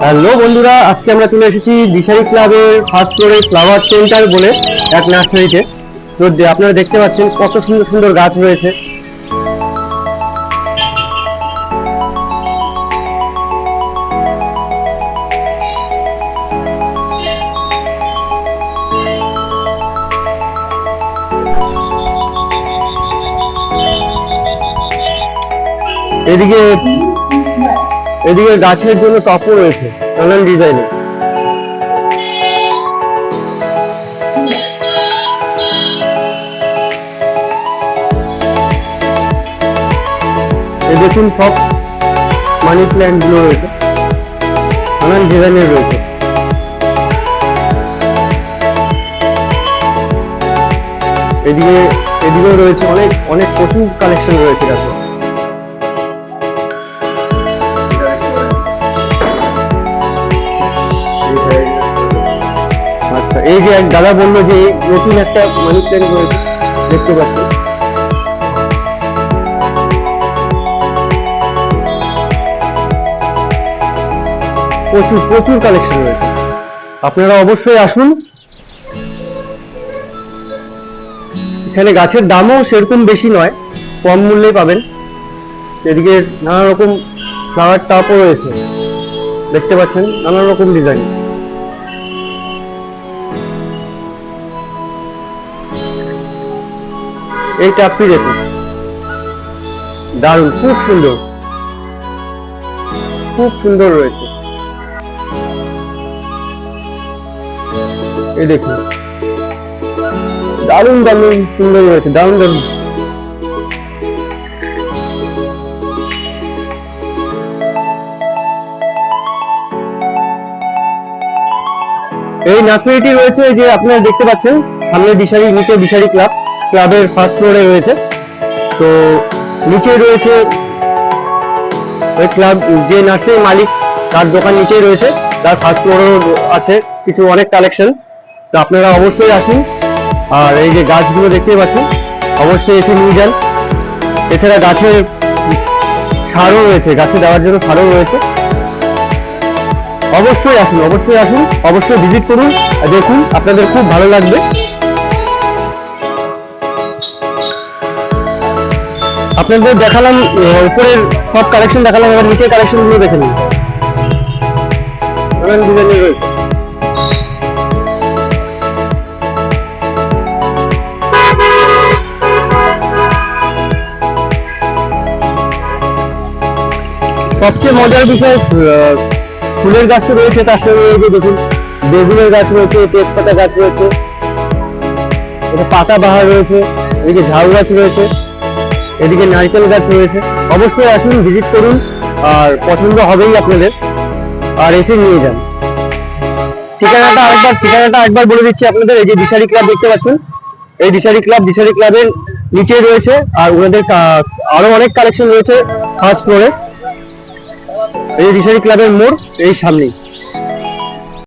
Hello বন্ধুরা, আজকে আমরা চলে এসেছি দিশারি ক্লাবের ফার্স্ট ফ্লোরে ফ্লাওয়ার সেন্টার বলে এক নার্সারিতে। তো আপনারা দেখতে পাচ্ছেন কত সুন্দর সুন্দর গাছ রয়েছে। এদিকে এদিকে গাছের জন্য টপও রয়েছে নানান ডিজাইনের। এই দেখুন সব মানি প্ল্যান্ট গুলো রয়েছে, নানান ডিজাইনের রয়েছে। এদিকেও রয়েছে অনেক অনেক প্রচুর কালেকশন রয়েছে গাছে। আচ্ছা, এই যে এক দাদা বললো যে নতুন একটা মানি প্ল্যান্ট রয়েছে, দেখতে পাচ্ছি। প্রচুর প্রচুর কালেকশন রয়েছে, আপনারা অবশ্যই আসুন। এখানে গাছের দামও সেরকম বেশি নয়, কম মূল্যে পাবেন। এদিকে নানা রকম ফ্লাওয়ার টাপও রয়েছে, দেখতে পাচ্ছেন নানা রকম ডিজাইন। এই টাপটি দেখুন, দারুণ, খুব সুন্দর, খুব সুন্দর রয়েছে। এই দেখুন, দারুণ দারুণ সুন্দর রয়েছে, দারুণ দারুণ। এই নার্সারিটি রয়েছে যে আপনারা দেখতে পাচ্ছেন সামনে দিশারি, নিচে দিশারি ক্লাবের ফার্স্ট ফ্লোরে রয়েছে। তো নিচে রয়েছে ওই ক্লাব, যে নার্সারির মালিক তার দোকান নিচেই রয়েছে, তার ফার্স্ট ফ্লোরেও আছে কিছু অনেক কালেকশন। তো আপনারা অবশ্যই আসুন। আর এই যে গাছগুলো দেখতে পাচ্ছেন, অবশ্যই এসে নিয়ে যান। এছাড়া গাছের সারও রয়েছে, গাছে দেওয়ার জন্য সারও রয়েছে। অবশ্যই আসুন, অবশ্যই আসুন, অবশ্যই ভিজিট করুন, দেখুন, আপনাদের খুব ভালো লাগবে। আপনাদের দেখালাম উপরের সব কালেকশন দেখালাম, এবার নিচের কালেকশন গুলো দেখে নিন। নানান ডিজাইনের রয়েছে। সবচেয়ে মজার বিষয় ফুলের গাছ তো রয়েছে, তার সঙ্গে এই যে দেখুন বেগুনের গাছ রয়েছে, তেজপাতা গাছ রয়েছে, এটা পাতাবাহার রয়েছে, এদিকে ঝাউ গাছ রয়েছে, এদিকে নারকেল গাছ রয়েছে। অবশ্যই আসুন, ভিজিট করুন, আর পছন্দ হবেই আপনাদের, আর এসে নিয়ে যান। ঠিকানাটা আরেকবার বলে দিচ্ছি আপনাদের। এই যে দিশারি ক্লাব দেখতে পাচ্ছেন, এই দিশারি ক্লাবের নিচে রয়েছে, আর ওনাদের আরো অনেক কালেকশন রয়েছে ফার্স্ট ফ্লোরে। এই দিশারি ক্লাবের মোড় এই সামনেই।